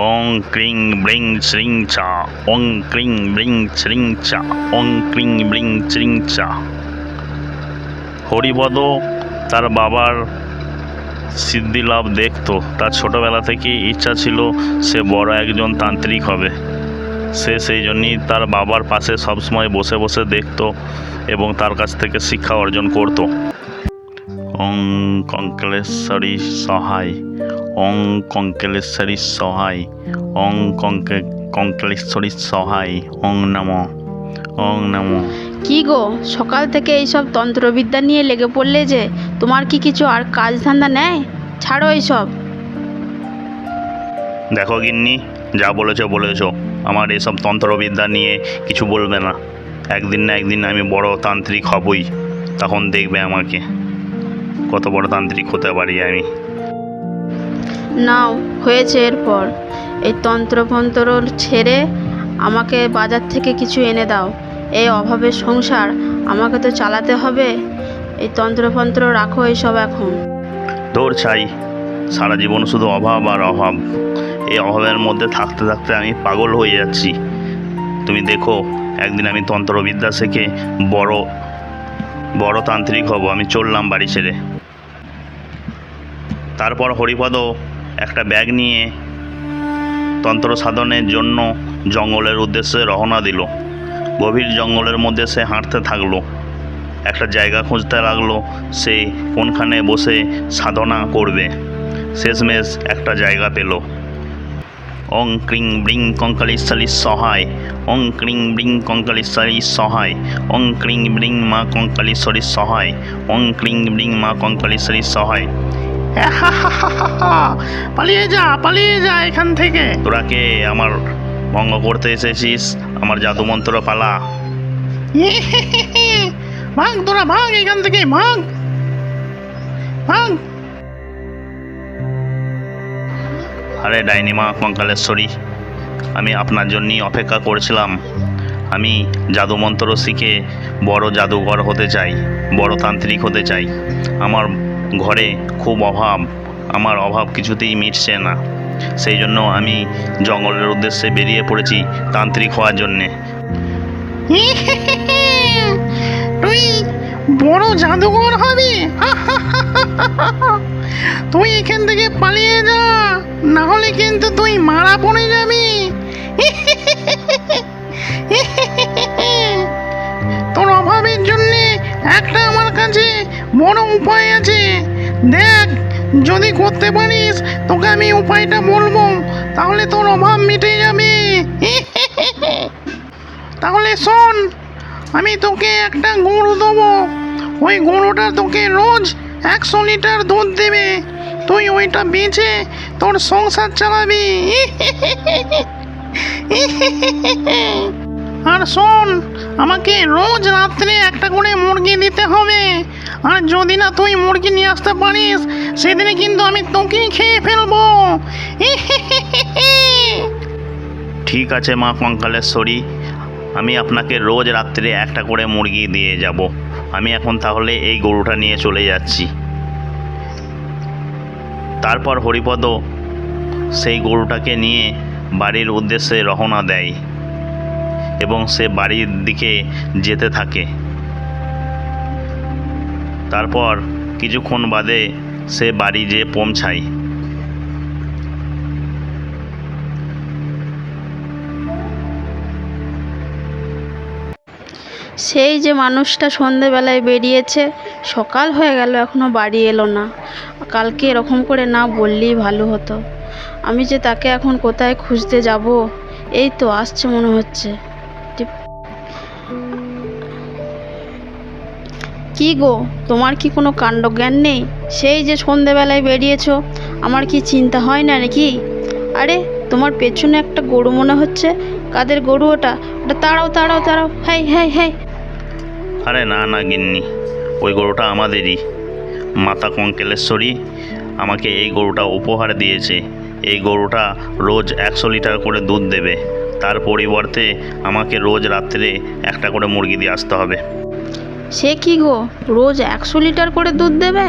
ওং ক্রিং ব্রিং শ্রিং চা, ওং ক্রিং ব্রিং শ্রিং চা, ওং ক্রিং ব্রিং শ্রিং চা। হরিপদ তার বাবার সিদ্ধিলাভ দেখতো। তার ছোটবেলা থেকেই ইচ্ছা ছিল সে বড় একজন তান্ত্রিক হবে। সে সেই জন্যই তার বাবার পাশে সবসময় বসে বসে দেখতো এবং তার কাছ থেকে শিক্ষা অর্জন করত। ওং কঙ্কলেশ্বরী সহায়, ওং কঙ্কলেশ্বরী সহায়, ওং কঙ্কলেশ্বরী সহায়, ওং নমঃ, ওং নমঃ। কি গো, সকাল থেকে এইসব তন্ত্রবিদ্যা নিয়ে লেগে পড়লে যে, তোমার কি কিছু আর কাজ ধান্দা নেই? ছাড়ো এইসব। দেখো গিন্নি, যা বলেছো, আমার এসব তন্ত্রবিদ্যা নিয়ে কিছু বলবে না। একদিন না একদিন আমি বড় তান্ত্রিক হবই, তখন দেখবে আমাকে কত বড় তান্ত্রিক হতে পারি আমি। নাও, হয়েছে এরপর। এই তন্ত্রফন্ত্র ছেড়ে আমাকে বাজার থেকে কিছু এনে দাও। এই অভাবের সংসার আমাকে তো চালাতে হবে। এই তন্ত্রফন্ত্র রাখো এইসব এখন। দৌড় ছাই, সারা জীবন শুধু অভাব আর অভাব। এই অভাবের মধ্যে থাকতে থাকতে আমি পাগল হয়ে যাচ্ছি। তুমি দেখো, একদিন আমি তন্ত্রবিদ্যা শিখে বড় তান্ত্রিক হব। আমি চললাম বাড়ি ছেড়ে। তারপর হরিপদ একটা ব্যাগ নিয়ে তন্ত্র সাধনের জন্য জঙ্গলের উদ্দেশ্যে রওনা দিল। গভীর জঙ্গলের মধ্যে সে হাঁটতে থাকলো। একটা জায়গা খুঁজতে লাগলো সে কোনখানে বসে সাধনা করবে। শেষমেশ একটা জায়গা পেল। ওং ক্রিং ব্রিং কঙ্কালেশ্বরী সহায়, ওং ক্রিং ব্রিং কঙ্কালেশ্বরী সহায়, ওং ক্রিং ব্রিং মা কঙ্কালেশ্বরী সহায়, ওং ক্রিং ব্রিং মা কঙ্কালেশ্বরী সহায়। পালিয়ে যা এখান থেকে। তোরা কে আমার ভঙ্গ করতে এসেছিস? আমার জাদুমন্ত্র পালা। ভাগ তোরা, ভাগ এখান থেকে, ভাগ। আরে ডাইনি মা কঙ্কালেশ্বরী, আমি আপনার জন্যই অপেক্ষা করছিলাম। আমি জাদুমন্ত্র শিখে বড় জাদুঘর হতে চাই, বড় তান্ত্রিক হতে চাই। আমার ঘরে খুব অভাব, আমার অভাব কিছুতেই মিটছে না। সেই জন্য আমি জঙ্গলের উদ্দেশ্যে বেরিয়ে পড়েছি তান্ত্রিক হওয়ার জন্যে। তুই বড় জাদুঘর হবি? তুই এখান থেকে পালিয়ে যা, না হলে কিন্তু তুই মারা পড়ে যাবি। তোর অভাবের জন্য একটা আমার কাছে বড় উপায় আছে। দেখ, যদি করতে পারিস তোকে আমি উপায়টা বলবো, তাহলে তোর অভাব মিটে যাবে। তাহলে শোন, আমি তোকে একটা গরু দেবো। ওই গরুটা তোকে রোজ 100 লিটার দুধ দেবে। তুই ওইটা বেচে তোর সংসার চালাবি। আর শোন, আমাকে রোজ রাত্রে একটা করে মুরগি দিতে হবে। আর যদি না তুই মুরগি নিয়ে আসতে পারিস, সেদিনে কিন্তু আমি তোকেই খেয়ে ফেলবো। ঠিক আছে মা কঙ্কালেশ্বরী, আমি আপনাকে রোজ রাত্রে একটা করে মুরগি দিয়ে যাব। আমি এখন তাহলে এই গরুটা নিয়ে চলে যাচ্ছি। তারপর হরিপদ সেই গরুটাকে নিয়ে বাড়ির উদ্দেশ্যে রওনা দেয় এবং সে বাড়ির দিকে যেতে থাকে। তারপর কিছুক্ষণ বাদে সে বাড়ি যেয়ে পৌঁছায়। সেই যে মানুষটা সন্ধেবেলায় বেরিয়েছে, সকাল হয়ে গেল এখনো বাড়ি এলো না। কালকে এরকম করে না বললেই ভালো হতো। আমি যে তাকে এখন কোথায় খুঁজতে যাব? এই তো আসছে মনে হচ্ছে। কি গো, তোমার কি কোনো কাণ্ডজ্ঞান নেই? সেই যে সন্ধেবেলায় বেরিয়েছো, আমার কি চিন্তা হয় না নাকি? আরে, তোমার পেছনে একটা গরু মনে হচ্ছে। কাদের গরু ওটা? ওটা তাড়াও। হাই। আরে না গিন্নি, ওই গরুটা আমাদেরই। মাতা কঙ্কালেশ্বরী আমাকে এই গরুটা উপহার দিয়েছে। এই গরুটা রোজ 100 লিটার করে দুধ দেবে। তার পরিবর্তে আমাকে রোজ রাত্রে একটা করে মুরগি দিয়ে আসতে হবে। সে কি গো, রোজ 100 লিটার করে দুধ দেবে?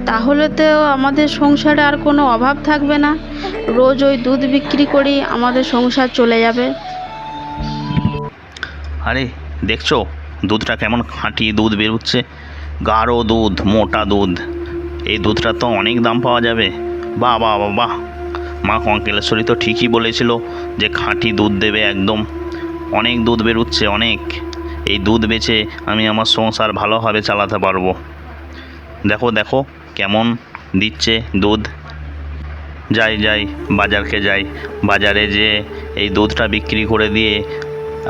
তাহলে তো আমাদের সংসারে আর কোনো অভাব থাকবে না। রোজ ওই দুধ বিক্রি করি আমাদের সংসার চলে যাবে। আরে দেখছো দুধটা কেমন খাঁটি দুধ বেরোচ্ছে, গাঢ় দুধ, মোটা দুধ। এই দুধটা তো অনেক দাম পাওয়া যাবে। বাহ বাহ বাহ বাহ, মা কঙ্কেলেশ্বরী তো ঠিকই বলেছিল যে খাঁটি দুধ দেবে একদম। অনেক দুধ বেরোচ্ছে, অনেক। এই দুধ বেচে আমি আমার সংসার ভালোভাবে চালাতে পারবো। দেখো দেখো কেমন দিচ্ছে দুধ। যাই যাই, বাজারকে যাই, বাজারে যেয়ে এই দুধটা বিক্রি করে দিয়ে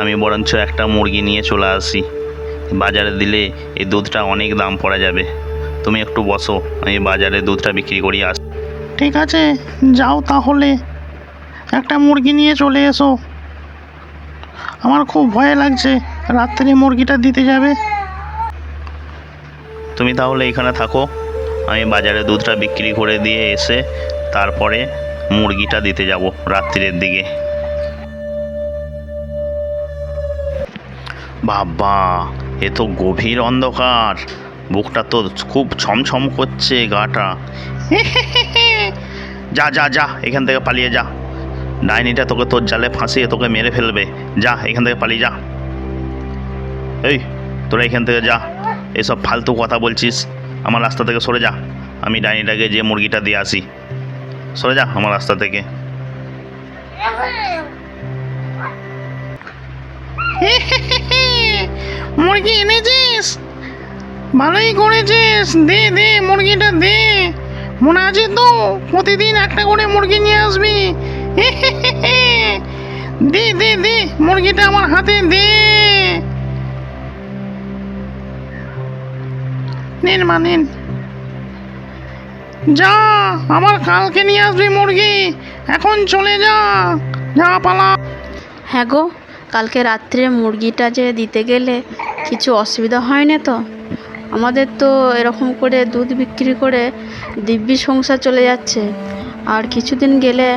আমি বরঞ্চ একটা মুরগি নিয়ে চলে আসি। বাজারে দিলে এই দুধটা অনেক দাম পড়ে যাবে। তুমি একটু বসো, আমি বাজারে দুধটা বিক্রি করি আসি। ঠিক আছে, যাও তাহলে, একটা মুরগি নিয়ে চলে এসো। আমার খুব ভয় লাগছে, রাত্রে মুরগিটা দিতে যাবে। তুমি তাহলে এখানে থাকো, আমি বাজারে দুধটা বিক্রি করে দিয়ে এসে তারপরে মুরগিটা দিতে যাব রাত্রির দিকে। বাবা, এ তো গভীর অন্ধকার, বুকটা তো খুব ছমছম করছে, গাটা। যা যা যা, এখান থেকে পালিয়ে যা। ডাইনিটা তোকে তোর জালে ফাঁসিয়ে তোকে মেরে ফেলবে। যা এখান থেকে পালিয়ে যা। এই তোরা এখান থেকে যা, এসব ফালতু কথা বলছিস, আমার রাস্তা থেকে সরে যা। আমি ডাইনিটাকে যে মুরগিটা দিয়ে আসি। সরে যা আমার রাস্তা থেকে। মুরগি এনেছিস? ভালোই করেছিস, দে দে মুরগিটা দে। মনে আছে তো, প্রতিদিন একটা করে মুরগি নিয়ে আসবি। দে দে দে, মুরগিটা আমার হাতে দে। নিন মা নিন। যা, আবার কালকে নিয়ে আসবি মুরগি। এখন চলে যা, যা পালা। হ্যাঁ গো, কালকে রাত্রে মুরগিটা যে দিতে গেলে কিছু অসুবিধা হয় না তো? আমাদের তো এরকম করে দুধ বিক্রি করে দিব্যি সংসার চলে যাচ্ছে। আর কিছুদিন গেলে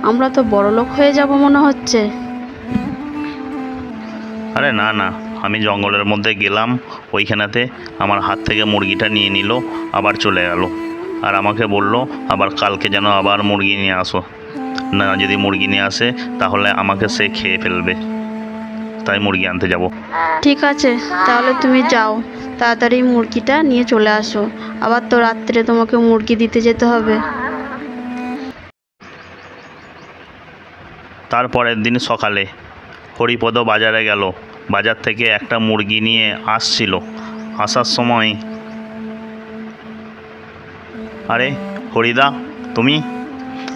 আমরা তো বড়লোক হয়ে যাব মনে হচ্ছে। আরে না না, আমি জঙ্গলের মধ্যে গেলাম, ওইখানেতে আমার হাত থেকে মুরগিটা নিয়ে নিল, আবার চলে গেল। আর আমাকে বলল আবার কালকে যেন আবার মুরগি নিয়ে আসো। না, যদি মুরগি নিয়ে আসে তাহলে আমাকে সে খেয়ে ফেলবে, তাই মুরগি আনতে যাব। ঠিক আছে, তাহলে তুমি যাও, তাড়াতাড়ি মুরগিটা নিয়ে চলে আসো। আবার তো রাত্রে তোমাকে মুরগি দিতে যেতে হবে। তারপরের দিন সকালে হরিপদ বাজারে গেল। বাজার থেকে একটা মুরগি নিয়ে আসছিল। আসার সময়, আরে হরিদা, তুমি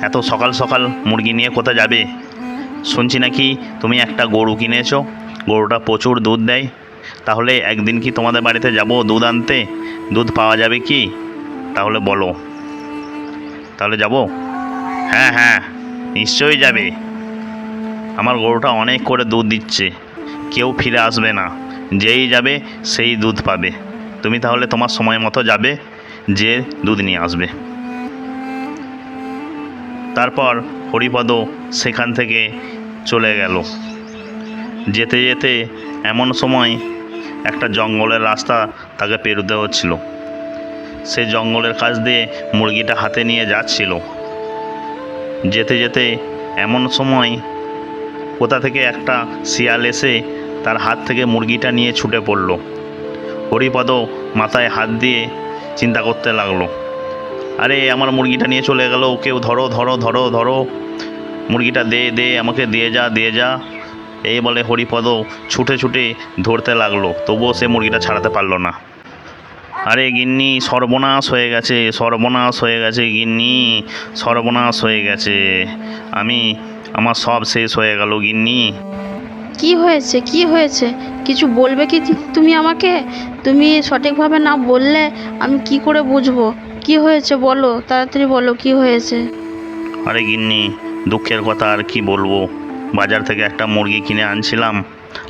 এত সকাল সকাল মুরগি নিয়ে কোথায় যাবে? শুনছি নাকি তুমি একটা গরু কিনেছো, গরুটা প্রচুর দুধ দেয়। তাহলে একদিন কি তোমাদের বাড়িতে যাব দুধ আনতে? দুধ পাওয়া যাবে কি? তাহলে বলো, তাহলে যাব। হ্যাঁ হ্যাঁ, নিশ্চয়ই যাবে। আমার গরুটা অনেক করে দুধ দিচ্ছে, কেউ ফিরে আসবে না, যেই যাবে সেই দুধ পাবে। তুমি তাহলে তোমার সময় মতো যাবে, যে দুধ নিয়ে আসবে। তারপর হরিপদ সেখান থেকে চলে গেল। যেতে যেতে এমন সময় একটা জঙ্গলের রাস্তা তাকে পেরোতে হচ্ছিল। সে জঙ্গলের কাছ দিয়ে মুরগিটা হাতে নিয়ে যাচ্ছিল। যেতে যেতে এমন সময় কোথা থেকে একটা শিয়াল এসে তার হাত থেকে মুরগিটা নিয়ে ছুটে পড়ল। হরিপদ মাথায় হাত দিয়ে চিন্তা করতে লাগলো, আরে আমার মুরগিটা নিয়ে চলে গেল, কেউ ধরো ধরো ধরো ধরো, মুরগিটা দে দে, আমাকে দিয়ে যা দিয়ে যা। এই বলে হরিপদ ছুটে ছুটে ধরতে লাগলো, তবুও সে মুরগিটা ছাড়াতে পারলো না। আরে গিন্নি, সর্বনাশ হয়ে গেছে, সর্বনাশ হয়ে গেছে গিন্নি, সর্বনাশ হয়ে গেছে, আমার সব শেষ হয়ে গেল গিন্নি। কি হয়েছে, কি হয়েছে? কিছু বলবে কি তুমি আমাকে? তুমি সঠিকভাবে না বললে আমি কি করে বুঝবো কি হয়েছে? বলো, তাড়াতাড়ি বলো কি হয়েছে। আরে গিন্নি, দুঃখের কথা আর কি বলবো। বাজার থেকে একটা মুরগি কিনে আনছিলাম,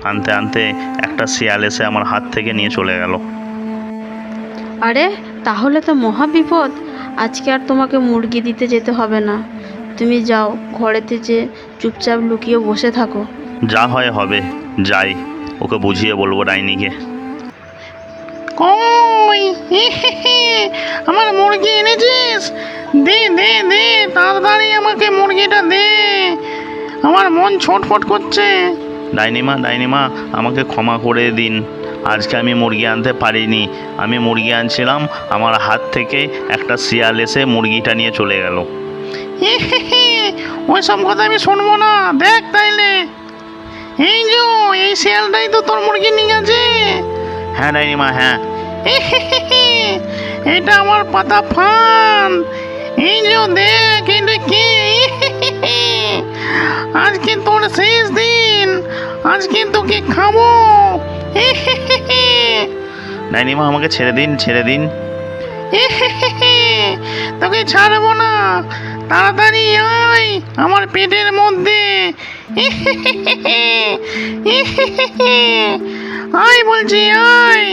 আনতে আনতে একটা শিয়াল এসে আমার হাত থেকে নিয়ে চলে গেল। আরে তাহলে তো মহা বিপদ। আজকে আর তোমাকে মুরগি দিতে যেতে হবে না। তুমি যাও, ঘরেতে যে চুপচাপ লুকিয়ে বসে থাকো। যা হয় হবে, যাই, ওকে বুঝিয়ে বলবো ডাইনিকে। কই কই আমার মুরগি এনেছিস? দে দে দে, তাড়াতাড়ি আমাকে মুরগিটা দে, আমার মন ছটফট করছে। ডাইনিমা আমাকে ক্ষমা করে দিন, আজকে আমি মুরগি আনতে পারিনি। আমি মুরগি আনছিলাম, আমার হাত থেকে একটা শিয়াল এসে মুরগিটা নিয়ে চলে গেল। ওই সব কথা আমি শুনবো না। দেখ তাইলে, এই যে এই শিয়ালটাই তো তোর মুরগি নিয়ে গেছে। হ্যাঁ ডাইনিমা, হ্যাঁ। এটা আমার পাতা ফান। এই যে দেখ, এটা কি? আজকে তোর শেষ দিন, আজকে তোকে খাবো। ডাইনিমা আমাকে ছেড়ে দিন। তোকে ছাড়বো না, তাড়াতাড়ি আয় আমার পেটের মধ্যে। আয় বলছি, আয়।